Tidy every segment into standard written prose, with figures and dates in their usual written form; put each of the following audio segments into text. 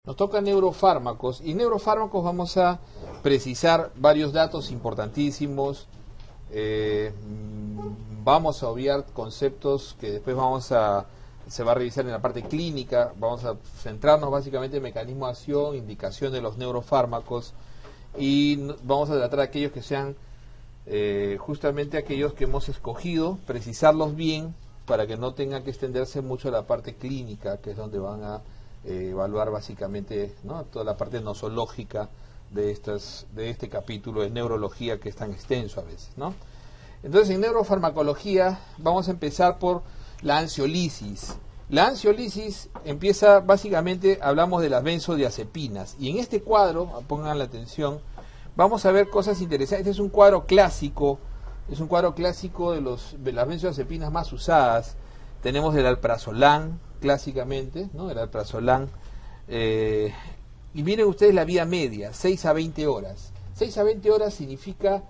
Nos toca neurofármacos y neurofármacos vamos a precisar varios datos importantísimos. Vamos a obviar conceptos que después se va a revisar en la parte clínica. Vamos a centrarnos básicamente en mecanismo de acción, indicación de los neurofármacos y vamos a tratar aquellos que sean justamente aquellos que hemos escogido, precisarlos bien para que no tenga que extenderse mucho a la parte clínica, que es donde van a evaluar básicamente, ¿no?, toda la parte nosológica de este capítulo de neurología que es tan extenso a veces, ¿no? Entonces, en neurofarmacología vamos a empezar por la ansiolisis. La ansiolisis empieza básicamente, hablamos de las benzodiazepinas, y en este cuadro, pongan la atención, vamos a ver cosas interesantes. Este es un cuadro clásico, de las benzodiazepinas más usadas. Tenemos el alprazolam, clásicamente, ¿no?, el alprazolam, y miren ustedes la vida media, 6 a 20 horas. 6 a 20 horas significa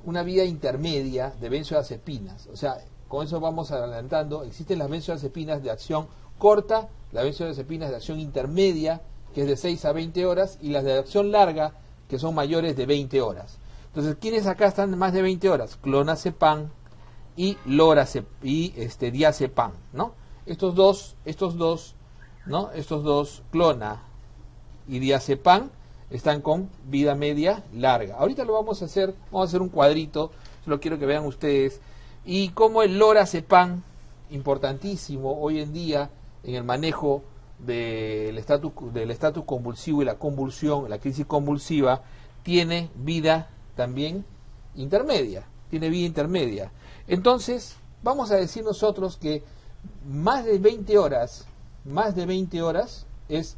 una vida intermedia de benzodiazepinas. O sea, con eso vamos adelantando. Existen las benzodiazepinas de acción corta, las benzodiazepinas de acción intermedia, que es de 6 a 20 horas, y las de acción larga, que son mayores de 20 horas. Entonces, ¿quiénes acá están más de 20 horas? Clonazepam y diazepam, ¿no? Estos dos, ¿no? Estos dos, clona y diazepam, están con vida media larga. Ahorita vamos a hacer un cuadrito, solo quiero que vean ustedes, y como el lorazepam, importantísimo hoy en día en el manejo del estatus convulsivo y la convulsión, la crisis convulsiva, tiene vida también intermedia, Entonces, vamos a decir nosotros que más de 20 horas es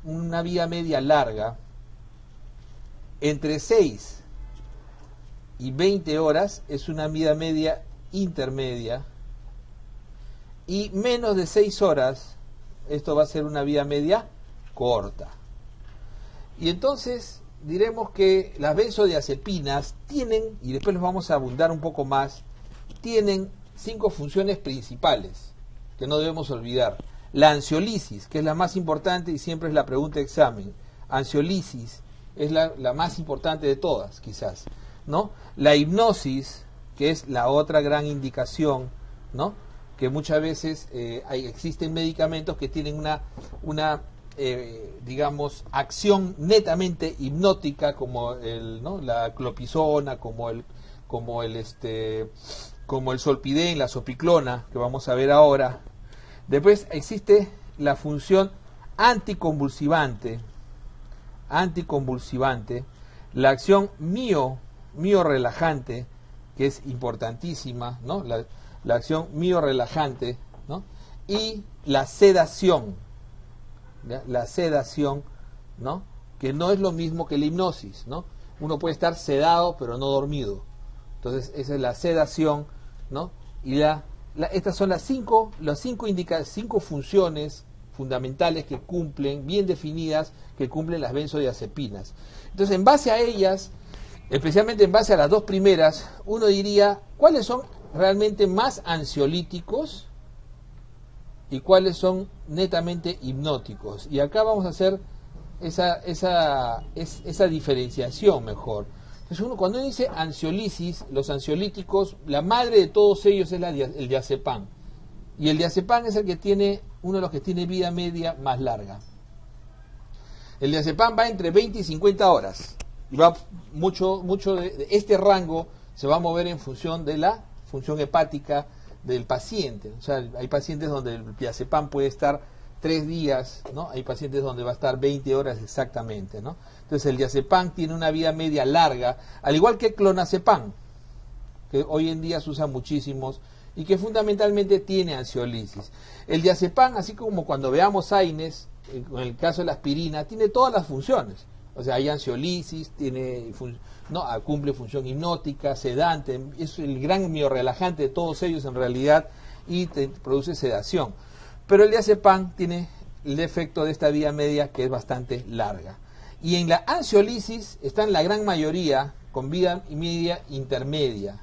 una vida media larga. Entre 6 y 20 horas es una vida media intermedia, y menos de 6 horas esto va a ser una vida media corta. Y entonces diremos que las benzodiazepinas tienen, y después los vamos a abundar un poco más, tienen 5 funciones principales que no debemos olvidar. La ansiolisis, que es la más importante y siempre es la pregunta de examen. Ansiolisis es la más importante de todas, quizás, ¿no? La hipnosis, que es la otra gran indicación, ¿no?, que muchas veces existen medicamentos que tienen una acción netamente hipnótica, como la clopizona, como el solpidem, la sopiclona, que vamos a ver ahora. Después existe la función anticonvulsivante, la acción miorelajante, que es importantísima, ¿no?, la acción miorelajante, ¿no?, y la sedación, ¿ya?, ¿no?, que no es lo mismo que la hipnosis, ¿no? Uno puede estar sedado pero no dormido. Entonces, esa es la sedación, ¿no? Y estas son las cinco funciones fundamentales que cumplen, bien definidas, que cumplen las benzodiazepinas. Entonces, en base a ellas, especialmente en base a las dos primeras, uno diría cuáles son realmente más ansiolíticos y cuáles son netamente hipnóticos. Y acá vamos a hacer esa diferenciación mejor. Entonces, cuando uno dice ansiolisis, los ansiolíticos, la madre de todos ellos es el diazepam. Y el diazepam es uno de los que tiene vida media más larga. El diazepam va entre 20 y 50 horas. Y va mucho de este rango se va a mover en función de la función hepática del paciente. O sea, hay pacientes donde el diazepam puede estar 3 días, ¿no? Hay pacientes donde va a estar 20 horas exactamente, ¿no? Entonces, el diazepam tiene una vida media larga, al igual que el clonazepam, que hoy en día se usa muchísimos y que fundamentalmente tiene ansiolisis. El diazepam, así como cuando veamos AINES, en el caso de la aspirina, tiene todas las funciones. O sea, hay ansiolisis, cumple función hipnótica, sedante, es el gran miorelajante de todos ellos en realidad, y produce sedación. Pero el diazepam tiene el efecto de esta vida media que es bastante larga. Y en la ansiolisis están la gran mayoría con vida media intermedia.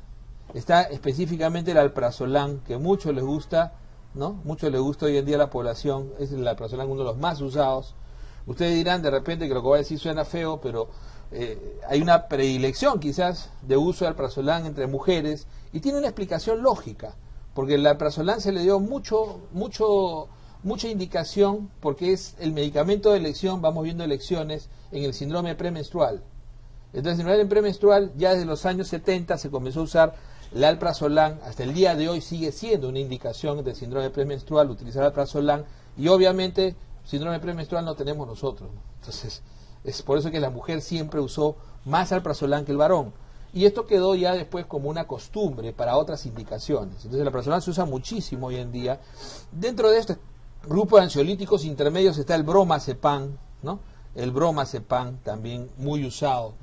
Está específicamente el alprazolam, que mucho les gusta, ¿no? Mucho les gusta hoy en día a la población, es el alprazolam uno de los más usados, Ustedes dirán de repente que lo que voy a decir suena feo, pero hay una predilección quizás de uso de alprazolam entre mujeres y tiene una explicación lógica, porque el alprazolam se le dio mucha indicación porque es el medicamento de elección, vamos viendo elecciones, en el síndrome premenstrual. Entonces, en el síndrome premenstrual, ya desde los años 70 se comenzó a usar el alprazolam, hasta el día de hoy sigue siendo una indicación del síndrome premenstrual utilizar alprazolam, y obviamente síndrome premenstrual no tenemos nosotros, ¿no? Entonces, es por eso que la mujer siempre usó más alprazolam que el varón. Y esto quedó ya después como una costumbre para otras indicaciones. Entonces el alprazolam se usa muchísimo hoy en día. Dentro de este grupo de ansiolíticos intermedios está el bromazepam, ¿no? El bromazepam también muy usado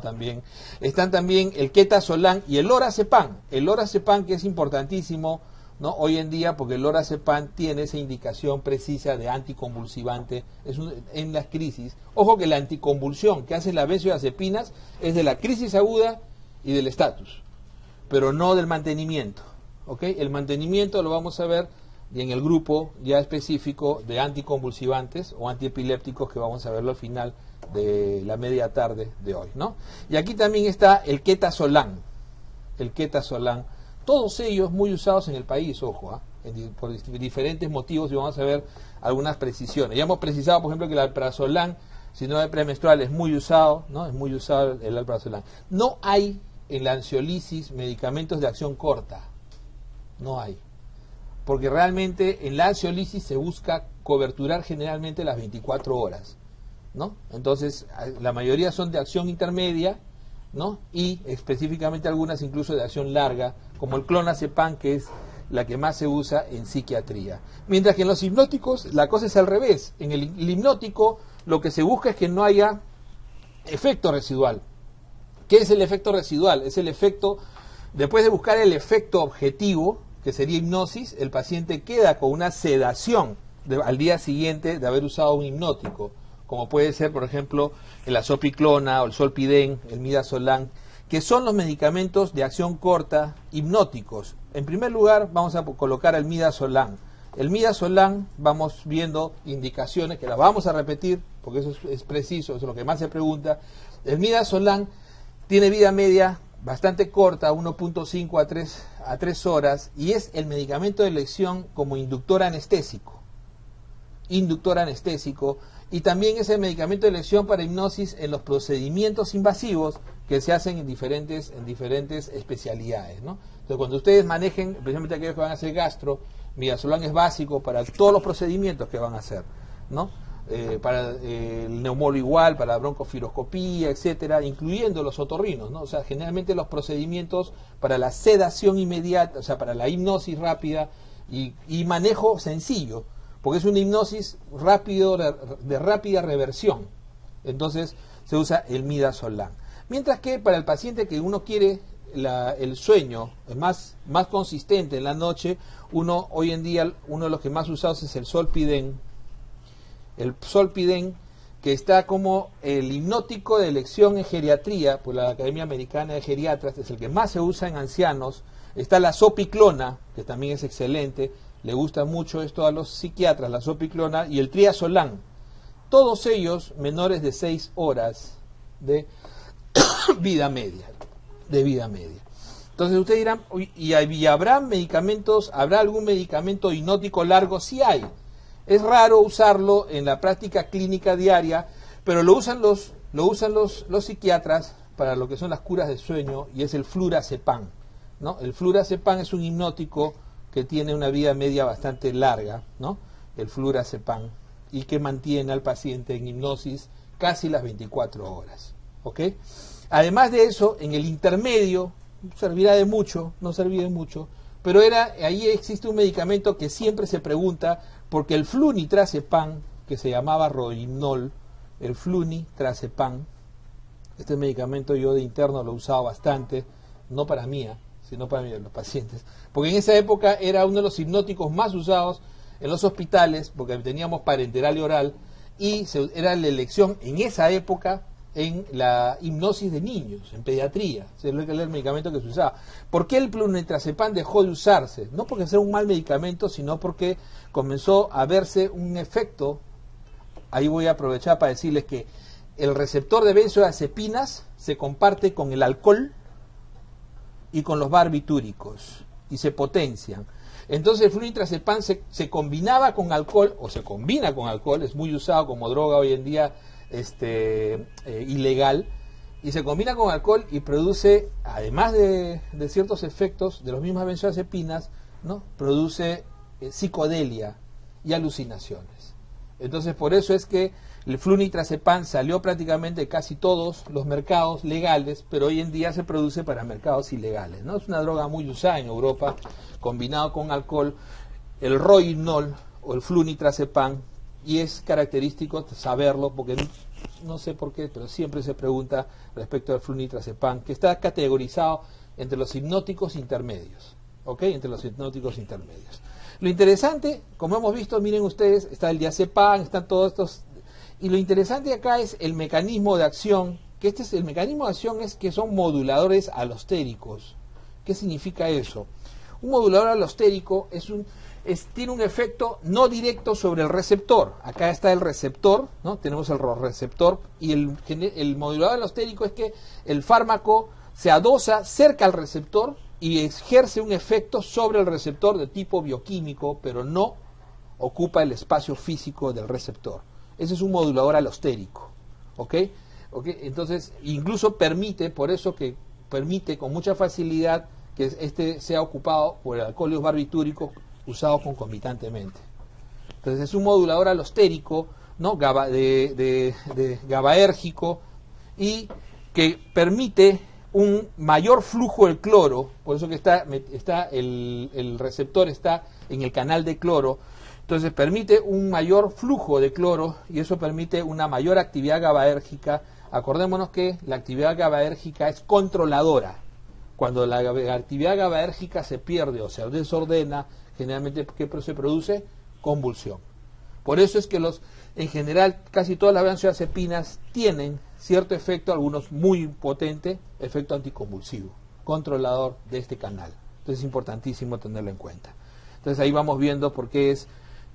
también. Están también el ketazolam y el lorazepam. El lorazepam, que es importantísimo, ¿no? Hoy en día, porque el lorazepam tiene esa indicación precisa de anticonvulsivante en las crisis. Ojo que la anticonvulsión que hace la benzodiazepinas es de la crisis aguda y del estatus, pero no del mantenimiento, ¿ok? El mantenimiento lo vamos a ver y en el grupo ya específico de anticonvulsivantes o antiepilépticos, que vamos a verlo al final de la media tarde de hoy, ¿no? Y aquí también está el ketazolam, todos ellos muy usados en el país, ojo, por diferentes motivos, y vamos a ver algunas precisiones. Ya hemos precisado, por ejemplo, que el alprazolam, síndrome premenstrual, es muy usado, ¿no? Es muy usado el alprazolam. No hay en la ansiolisis medicamentos de acción corta, no hay, porque realmente en la ansiolisis se busca coberturar generalmente las 24 horas, ¿no? Entonces, la mayoría son de acción intermedia, ¿no? Y específicamente algunas incluso de acción larga, como el clonazepam, que es la que más se usa en psiquiatría. Mientras que en los hipnóticos la cosa es al revés. En el hipnótico lo que se busca es que no haya efecto residual. ¿Qué es el efecto residual? Es el efecto, después de buscar el efecto objetivo, que sería hipnosis, el paciente queda con una sedación al día siguiente de haber usado un hipnótico, como puede ser, por ejemplo, el azopiclona o el solpidem, el midazolam, que son los medicamentos de acción corta hipnóticos. En primer lugar, vamos a colocar el midazolam. El midazolam, vamos viendo indicaciones, que las vamos a repetir, porque eso es preciso, eso es lo que más se pregunta. El midazolam tiene vida media bastante corta, 1.5 a 3 horas, y es el medicamento de elección como inductor anestésico. Y también es el medicamento de elección para hipnosis en los procedimientos invasivos que se hacen en diferentes especialidades, ¿no? Entonces, cuando ustedes manejen, especialmente aquellos que van a hacer gastro, midazolam es básico para todos los procedimientos que van a hacer, ¿no? Para el neumólogo igual, para la broncofiloscopía, etcétera, incluyendo los otorrinos, ¿no? O sea, generalmente los procedimientos para la sedación inmediata, o sea, para la hipnosis rápida y manejo sencillo, porque es una hipnosis de rápida reversión. Entonces se usa el midazolam. Mientras que para el paciente que uno quiere el sueño más consistente en la noche, hoy en día uno de los que más usados es el solpidem. El solpidem, que está como el hipnótico de elección en geriatría, por la Academia Americana de Geriatras, es el que más se usa en ancianos. Está la azopiclona, que también es excelente, le gusta mucho esto a los psiquiatras, la azopiclona, y el triazolam. Todos ellos menores de 6 horas de vida media. Entonces ustedes dirán, ¿y habrá medicamentos, habrá algún medicamento hipnótico largo? Sí hay. Es raro usarlo en la práctica clínica diaria, pero lo usan los psiquiatras para lo que son las curas de sueño, y es el flurazepam, ¿no? El flurazepam es un hipnótico que tiene una vida media bastante larga, ¿no? El flurazepam, y que mantiene al paciente en hipnosis casi las 24 horas, ¿ok? Además de eso, en el intermedio, servirá de mucho, no servirá de mucho, pero ahí existe un medicamento que siempre se pregunta, porque el flunitrazepam, que se llamaba Rohypnol, el flunitrazepam, este medicamento yo de interno lo he usado bastante, no para mí, sino para los pacientes, porque en esa época era uno de los hipnóticos más usados en los hospitales, porque teníamos parenteral y oral, y era la elección en esa época en la hipnosis de niños, en pediatría, ese era el medicamento que se usaba. ¿Por qué el flunitrazepam dejó de usarse? No porque sea un mal medicamento, sino porque comenzó a verse un efecto ahí voy a aprovechar para decirles que el receptor de benzodiazepinas se comparte con el alcohol y con los barbitúricos y se potencian. Entonces el flunitrazepam se combinaba con alcohol, o se combina con alcohol, es muy usado como droga hoy en día ilegal, y se combina con alcohol y produce, además de ciertos efectos de las mismas benzodiazepinas, ¿no? Produce psicodelia y alucinaciones. Entonces por eso es que el flunitrazepam salió prácticamente de casi todos los mercados legales, pero hoy en día se produce para mercados ilegales, ¿no? Es una droga muy usada en Europa, combinado con alcohol, el rohypnol o el flunitrazepam, y es característico saberlo porque no sé por qué, pero siempre se pregunta respecto al flunitrazepam, que está categorizado entre los hipnóticos intermedios, ¿ok? Entre los hipnóticos intermedios. Lo interesante, como hemos visto, miren ustedes, está el diazepam, están todos estos, y lo interesante acá es el mecanismo de acción, que el mecanismo de acción es que son moduladores alostéricos. ¿Qué significa eso? Un modulador alostérico tiene un efecto no directo sobre el receptor. Acá está el receptor, ¿no? Tenemos el receptor, y el modulador alostérico es que el fármaco se adosa cerca al receptor y ejerce un efecto sobre el receptor de tipo bioquímico, pero no ocupa el espacio físico del receptor. Ese es un modulador alostérico, ¿ok? Entonces, incluso por eso que permite con mucha facilidad que sea ocupado por el alcohol y los barbitúricos usados concomitantemente. Entonces es un modulador alostérico, ¿no? GABAérgico, y que permite un mayor flujo del cloro, por eso que el receptor está en el canal de cloro. Entonces permite un mayor flujo de cloro y eso permite una mayor actividad GABAérgica. Acordémonos que la actividad GABAérgica es controladora. Cuando la actividad GABAérgica se pierde o se desordena, generalmente ¿qué se produce? Convulsión. Por eso es que en general casi todas las benzodiazepinas tienen cierto efecto, algunos muy potente, efecto anticonvulsivo, controlador de este canal. Entonces es importantísimo tenerlo en cuenta. Entonces ahí vamos viendo por qué es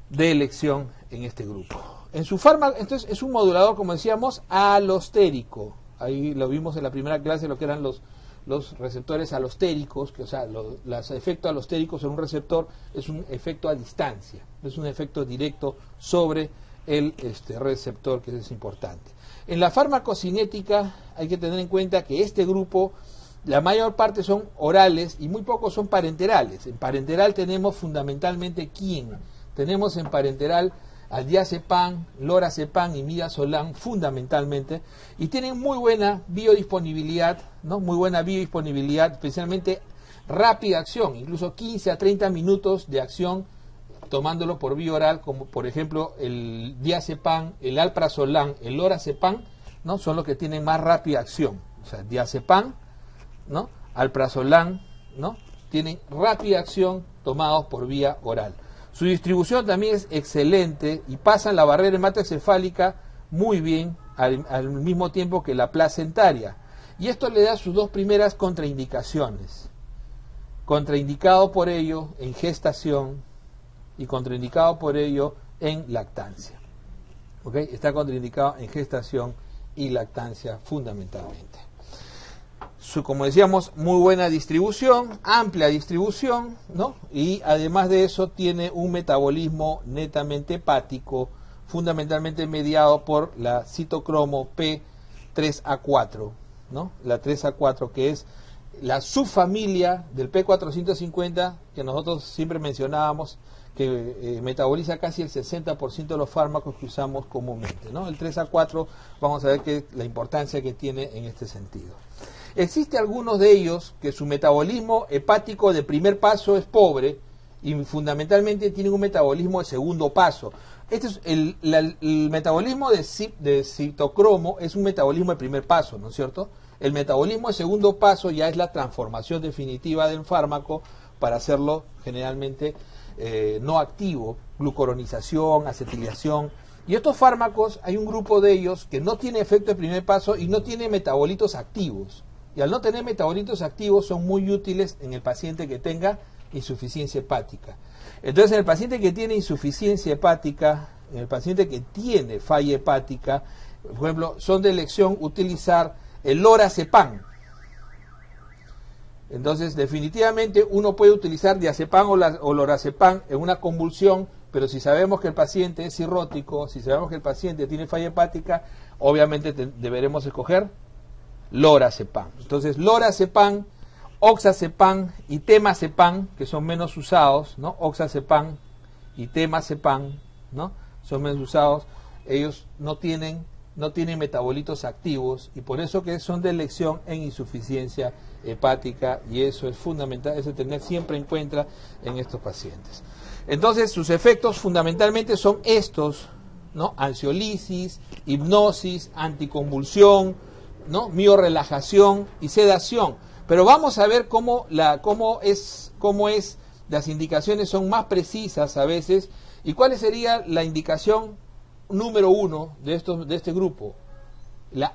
de elección en este grupo. En su fármaco, entonces es un modulador, como decíamos, alostérico. Ahí lo vimos en la primera clase, lo que eran los receptores alostéricos, que, o sea, los efectos alostéricos en un receptor es un efecto a distancia, no es un efecto directo sobre el receptor, que es importante. En la farmacocinética hay que tener en cuenta que este grupo, la mayor parte son orales y muy pocos son parenterales. En parenteral tenemos fundamentalmente ¿quién? Tenemos en parenteral al diazepam, lorazepam y midazolam fundamentalmente, y tienen muy buena biodisponibilidad, ¿no? Muy buena biodisponibilidad, especialmente rápida acción, incluso 15 a 30 minutos de acción tomándolo por vía oral, como por ejemplo el diazepam, el alprazolam, el lorazepam, ¿no? Son los que tienen más rápida acción. O sea, diazepam, ¿no? Alprazolam, ¿no? Tienen rápida acción tomados por vía oral. Su distribución también es excelente y pasan la barrera hematoencefálica muy bien al mismo tiempo que la placentaria. Y esto le da sus dos primeras contraindicaciones. Contraindicado por ello en gestación y contraindicado por ello en lactancia. ¿Ok? Está contraindicado en gestación y lactancia fundamentalmente. Como decíamos, muy buena distribución, amplia distribución, ¿no? Y además de eso tiene un metabolismo netamente hepático, fundamentalmente mediado por la citocromo P3A4, ¿no? La 3A4, que es la subfamilia del P450 que nosotros siempre mencionábamos, que metaboliza casi el 60% de los fármacos que usamos comúnmente, ¿no? El 3A4, vamos a ver la importancia que tiene en este sentido. Existe algunos de ellos que su metabolismo hepático de primer paso es pobre y fundamentalmente tienen un metabolismo de segundo paso. Este es el metabolismo de citocromo es un metabolismo de primer paso, ¿no es cierto? El metabolismo de segundo paso ya es la transformación definitiva del fármaco para hacerlo generalmente no activo, glucoronización, acetilación. Y estos fármacos, hay un grupo de ellos que no tiene efecto de primer paso y no tiene metabolitos activos. Y al no tener metabolitos activos son muy útiles en el paciente que tenga insuficiencia hepática. Entonces, en el paciente que tiene insuficiencia hepática, en el paciente que tiene falla hepática, por ejemplo, son de elección utilizar el lorazepam. Entonces, definitivamente uno puede utilizar diazepam o lorazepam en una convulsión, pero si sabemos que el paciente es cirrótico, si sabemos que el paciente tiene falla hepática, obviamente deberemos escoger lorazepam. Entonces, lorazepam, oxazepam y temazepam, que son menos usados, ¿no? Oxazepam y temazepam, ¿no? Son menos usados. Ellos no tienen metabolitos activos y por eso que son de elección en insuficiencia hepática, y eso es fundamental, eso tener siempre en cuenta en estos pacientes. Entonces, sus efectos fundamentalmente son estos, ¿no? Ansiolisis, hipnosis, anticonvulsión, ¿no? Miorelajación y sedación. Pero vamos a ver cómo es las indicaciones son más precisas a veces, y cuál sería la indicación número 1 de este grupo, la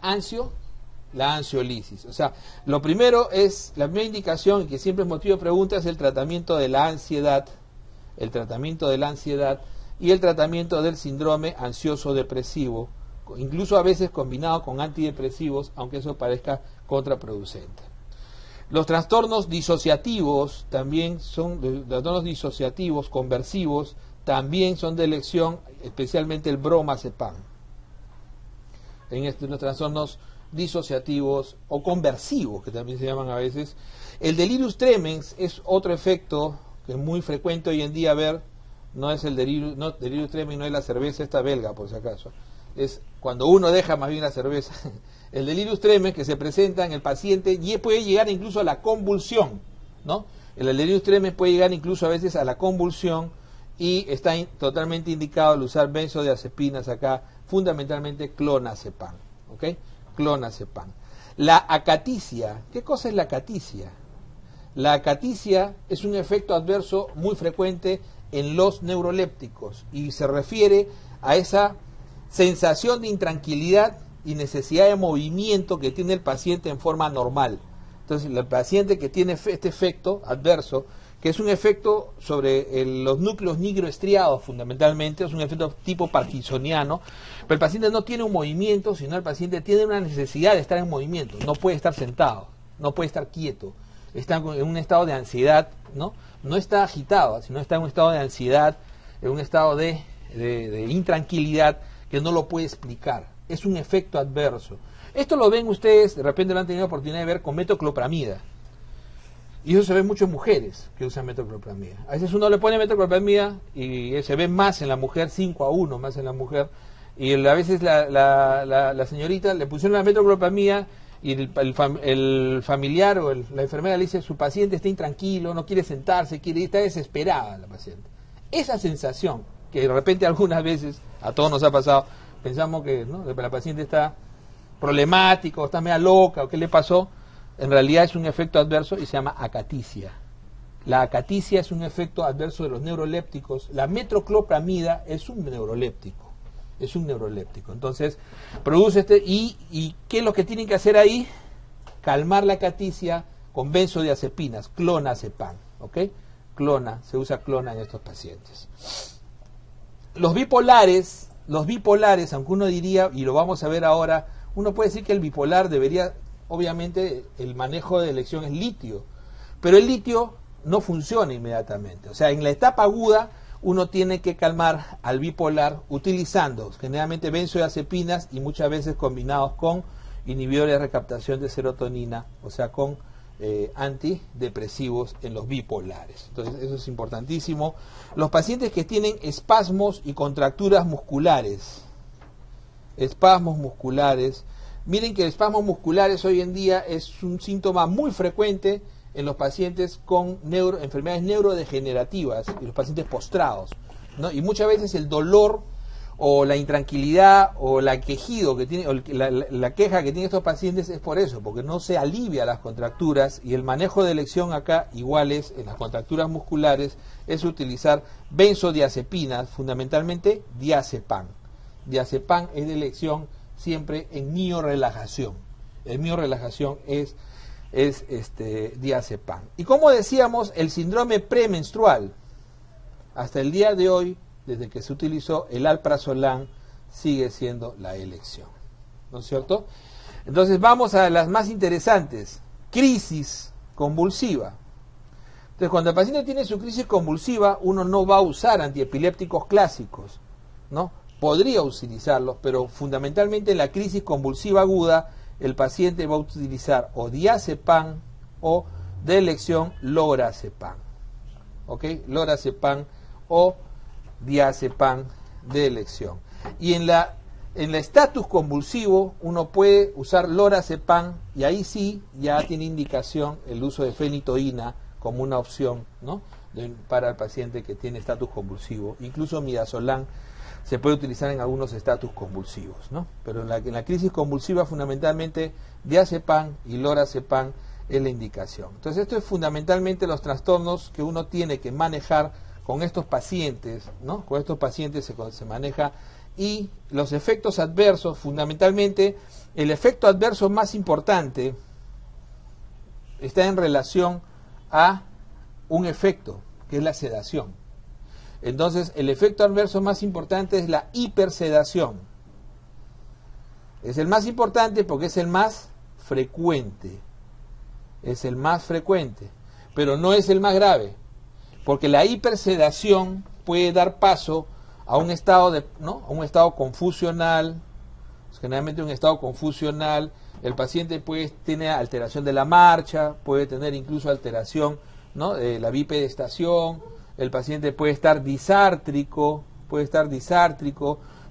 ansiolisis. O sea, lo primero es, la primera indicación, que siempre es motivo de pregunta, es el tratamiento de la ansiedad, y el tratamiento del síndrome ansioso depresivo, incluso a veces combinado con antidepresivos, aunque eso parezca contraproducente. Los trastornos disociativos también son, trastornos disociativos conversivos, también son de elección, especialmente el bromazepam. En los trastornos disociativos o conversivos, que también se llaman a veces. El delirium tremens es otro efecto que es muy frecuente hoy en día ver. No es el delirium tremens, no es la cerveza esta belga, por si acaso. Es cuando uno deja más bien la cerveza. El delirium tremens que se presenta en el paciente y puede llegar incluso a la convulsión, ¿no? El delirium tremens puede llegar incluso a veces a la convulsión, y está totalmente indicado el usar benzodiazepinas acá, fundamentalmente clonazepam, ¿ok? Clonazepam. La acaticia, ¿qué cosa es la acaticia? La acaticia es un efecto adverso muy frecuente en los neurolépticos y se refiere a esa sensación de intranquilidad y necesidad de movimiento que tiene el paciente en forma normal. Entonces, el paciente que tiene este efecto adverso, que es un efecto sobre los núcleos nigroestriados fundamentalmente, es un efecto tipo parkinsoniano, pero el paciente no tiene un movimiento, sino el paciente tiene una necesidad de estar en movimiento, no puede estar sentado, no puede estar quieto, está en un estado de ansiedad, ¿no? No está agitado, sino está en un estado de ansiedad, en un estado de intranquilidad que no lo puede explicar, es un efecto adverso. Esto lo ven ustedes, de repente lo han tenido la oportunidad de ver con metoclopramida. Y eso se ve mucho en mujeres que usan metoclopramida. A veces uno le pone metoclopramida y se ve más en la mujer, 5-1 más en la mujer. Y a veces la señorita le pusieron la metoclopramida y el familiar o la enfermera le dice: su paciente está intranquilo, no quiere sentarse, está desesperada la paciente. Esa sensación que de repente algunas veces, a todos nos ha pasado, pensamos que, ¿no?, que la paciente está problemática, o está media loca, o qué le pasó. En realidad es un efecto adverso y se llama acaticia. La acaticia es un efecto adverso de los neurolépticos. La metoclopramida es un neuroléptico. Es un neuroléptico. Entonces, produce ¿y qué es lo que tienen que hacer ahí? Calmar la acaticia con benzodiazepinas, clonazepam, ¿ok? Se usa clona en estos pacientes. Los bipolares, aunque uno diría, y lo vamos a ver ahora, uno puede decir que el bipolar debería, obviamente, el manejo de elección es litio, pero el litio no funciona inmediatamente. O sea, en la etapa aguda uno tiene que calmar al bipolar utilizando generalmente benzodiazepinas y muchas veces combinados con inhibidores de recaptación de serotonina, o sea, con antidepresivos en los bipolares. Entonces, eso es importantísimo. Los pacientes que tienen espasmos y contracturas musculares, miren que espasmos musculares hoy en día es un síntoma muy frecuente en los pacientes con enfermedades neurodegenerativas y los pacientes postrados, ¿no? Y muchas veces el dolor o la intranquilidad o la quejido que tiene, o la queja que tienen estos pacientes es por eso, porque no se alivia las contracturas, y el manejo de elección acá, igual es en las contracturas musculares, es utilizar benzodiazepinas, fundamentalmente diazepam. Diazepam es de elección siempre en miorelajación. El miorelajación es diazepam. Y como decíamos, el síndrome premenstrual, hasta el día de hoy desde que se utilizó el alprazolam, sigue siendo la elección, ¿no es cierto? Entonces vamos a las más interesantes. Crisis convulsiva. Entonces, cuando el paciente tiene su crisis convulsiva, uno no va a usar antiepilépticos clásicos, ¿no? Podría utilizarlos, pero fundamentalmente en la crisis convulsiva aguda, el paciente va a utilizar o diazepam o de elección lorazepam. ¿Ok? Lorazepam o diazepam de elección. Y en la estatus convulsivo uno puede usar lorazepam y ahí sí ya tiene indicación el uso de fenitoína como una opción, ¿no? Para el paciente que tiene estatus convulsivo. Incluso midazolam se puede utilizar en algunos estatus convulsivos, ¿no? Pero en la crisis convulsiva fundamentalmente diazepam y lorazepam es la indicación. Entonces esto es fundamentalmente los trastornos que uno tiene que manejar con estos pacientes, ¿no? Con estos pacientes se maneja. Y los efectos adversos, fundamentalmente el efecto adverso más importante está en relación a un efecto, que es la sedación. Entonces, el efecto adverso más importante es la hipersedación. Es el más importante porque es el más frecuente. Es el más frecuente, pero no es el más grave, porque la hipersedación puede dar paso a un estado ¿no? A un estado confusional. Generalmente un estado confusional, el paciente puede tener alteración de la marcha, puede tener incluso alteración, ¿no? De la bipedestación, el paciente puede estar disártrico,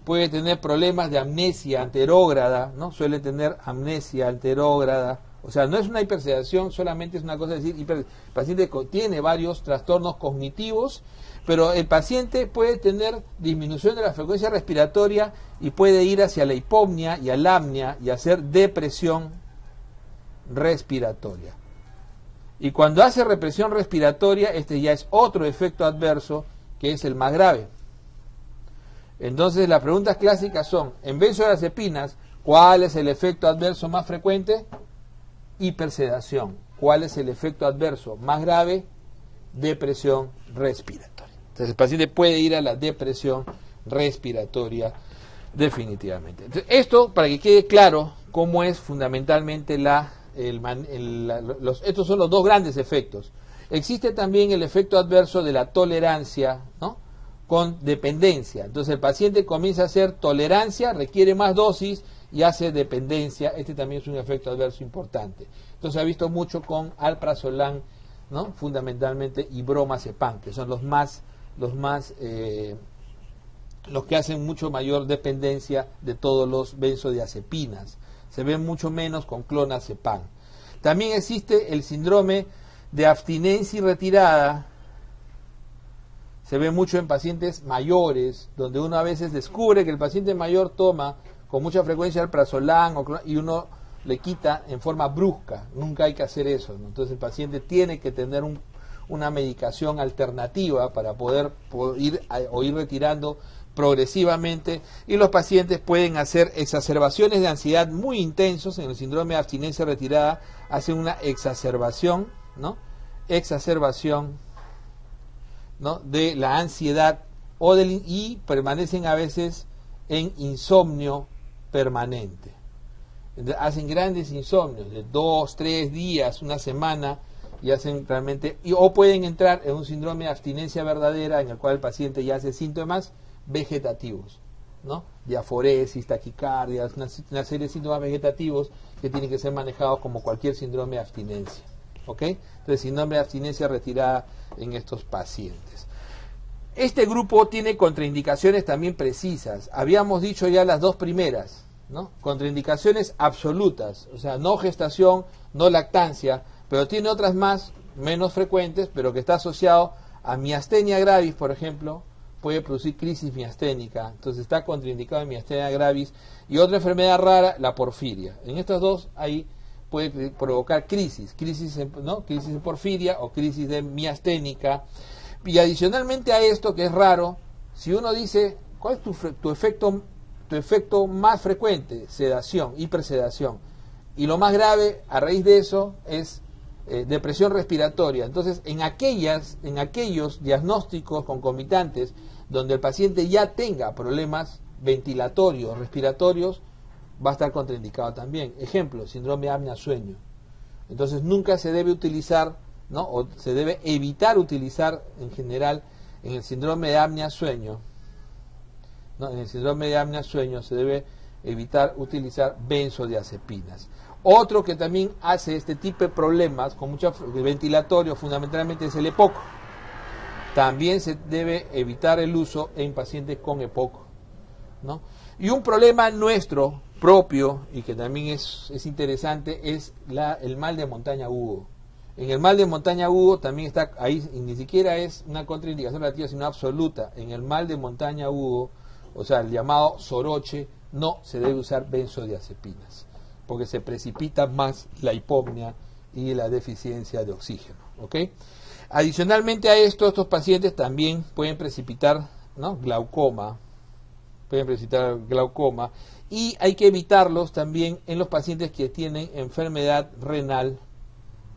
puede tener problemas de amnesia anterógrada, ¿no? Suele tener amnesia anterógrada. O sea, no es una hipersedación, solamente es una cosa de decir, el paciente tiene varios trastornos cognitivos, pero el paciente puede tener disminución de la frecuencia respiratoria y puede ir hacia la hipopnea y a la apnea y hacer depresión respiratoria. Y cuando hace represión respiratoria, este ya es otro efecto adverso que es el más grave. Entonces las preguntas clásicas son, en benzodiazepinas, ¿cuál es el efecto adverso más frecuente? Hipersedación. ¿Cuál es el efecto adverso más grave? Depresión respiratoria. Entonces el paciente puede ir a la depresión respiratoria definitivamente. Entonces, esto para que quede claro cómo es fundamentalmente estos son los dos grandes efectos. Existe también el efecto adverso de la tolerancia, ¿no? Con dependencia. Entonces el paciente comienza a hacer tolerancia, requiere más dosis y hace dependencia. Este también es un efecto adverso importante. Entonces se ha visto mucho con alprazolam, ¿no? Fundamentalmente, y bromazepam, que son los que hacen mucho mayor dependencia de todos los benzodiazepinas. Se ven mucho menos con clonazepam. También existe el síndrome de abstinencia y retirada. Se ve mucho en pacientes mayores, donde uno a veces descubre que el paciente mayor toma con mucha frecuencia alprazolam y uno le quita en forma brusca. Nunca hay que hacer eso, ¿no? Entonces el paciente tiene que tener una medicación alternativa para poder ir retirando progresivamente, y los pacientes pueden hacer exacerbaciones de ansiedad muy intensos. En el síndrome de abstinencia retirada hacen una exacerbación, ¿no? ¿No? De la ansiedad y permanecen a veces en insomnio permanente. Hacen grandes insomnios de 2, 3 días, una semana, y hacen realmente, o pueden entrar en un síndrome de abstinencia verdadera en el cual el paciente ya hace síntomas vegetativos, ¿no? Diaforesis, taquicardia, una serie de síntomas vegetativos que tienen que ser manejados como cualquier síndrome de abstinencia, ¿ok? Entonces, síndrome de abstinencia retirada en estos pacientes. Este grupo tiene contraindicaciones también precisas. Habíamos dicho ya las dos primeras, ¿no? Contraindicaciones absolutas, o sea, no gestación, no lactancia, pero tiene otras menos frecuentes, pero que está asociado a miastenia gravis, por ejemplo. Puede producir crisis miasténica, entonces está contraindicado en miastenia gravis, y otra enfermedad rara, la porfiria. En estas dos ahí puede provocar crisis de porfiria o crisis de miasténica. Y adicionalmente a esto, que es raro, si uno dice, ¿cuál es tu efecto más frecuente? Sedación, hipersedación. Y lo más grave a raíz de eso es depresión respiratoria. Entonces, en aquellos diagnósticos concomitantes donde el paciente ya tenga problemas ventilatorios, respiratorios, va a estar contraindicado también. Ejemplo, síndrome de apnea-sueño. Entonces nunca se debe utilizar, ¿no? O se debe evitar utilizar en general en el síndrome de apnea-sueño, ¿no? En el síndrome de apnea-sueño se debe evitar utilizar benzodiazepinas. Otro que también hace este tipo de problemas con mucho ventilatorio fundamentalmente es el EPOC. También se debe evitar el uso en pacientes con EPOC, ¿no? Y un problema nuestro propio y que también es interesante es el mal de montaña agudo. En el mal de montaña agudo también está ahí, y ni siquiera es una contraindicación relativa sino absoluta. En el mal de montaña agudo, o sea, el llamado soroche, no se debe usar benzodiazepinas porque se precipita más la hipopnea y la deficiencia de oxígeno, ¿ok? Adicionalmente a esto, estos pacientes también pueden precipitar, ¿no? glaucoma, y hay que evitarlos también en los pacientes que tienen enfermedad renal,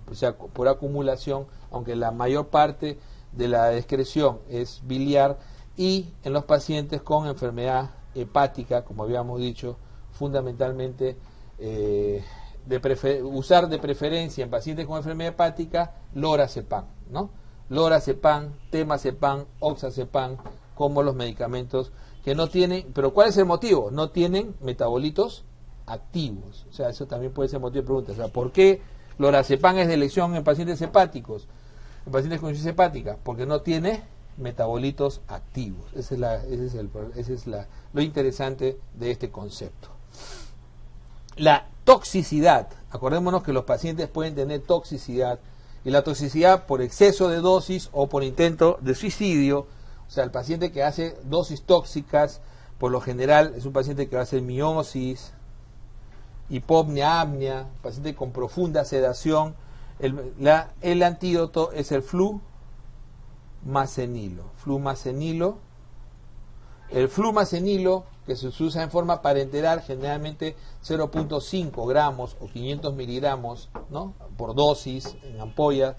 o sea, por acumulación, aunque la mayor parte de la excreción es biliar, y en los pacientes con enfermedad hepática, como habíamos dicho, fundamentalmente usar de preferencia en pacientes con enfermedad hepática lorazepam, ¿no? Lorazepam, temazepam, oxazepam, como los medicamentos que no tienen, pero ¿cuál es el motivo? No tienen metabolitos activos. O sea, eso también puede ser motivo de pregunta. O sea, ¿por qué lorazepam es de elección en pacientes hepáticos, en pacientes con insuficiencia hepática? Porque no tiene metabolitos activos. Ese es lo interesante de este concepto. La toxicidad. Acordémonos que los pacientes pueden tener toxicidad, y la toxicidad por exceso de dosis o por intento de suicidio. O sea, el paciente que hace dosis tóxicas, por lo general es un paciente que va a hacer miosis, hipopnea, apnea, paciente con profunda sedación. El antídoto es el flumazenilo. El flumazenilo, que se usa en forma parenteral, generalmente 0.5 gramos o 500 miligramos, ¿no? por dosis en ampolla.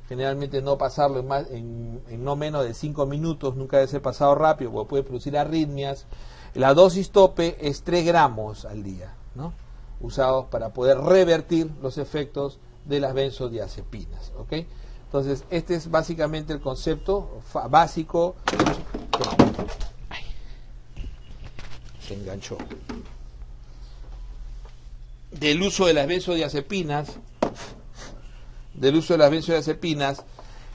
Generalmente no pasarlo en no menos de 5 minutos, nunca debe ser pasado rápido porque puede producir arritmias. La dosis tope es 3 gramos al día, ¿no? usados para poder revertir los efectos de las benzodiazepinas, ¿ok? Entonces, este es básicamente el concepto básico. Ay, se enganchó. Del uso de las benzodiazepinas,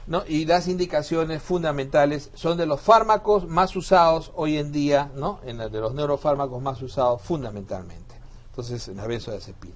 ¿no? Y las indicaciones fundamentales son de los fármacos más usados hoy en día, ¿no? De los neurofármacos más usados fundamentalmente. Entonces, la benzodiazepina.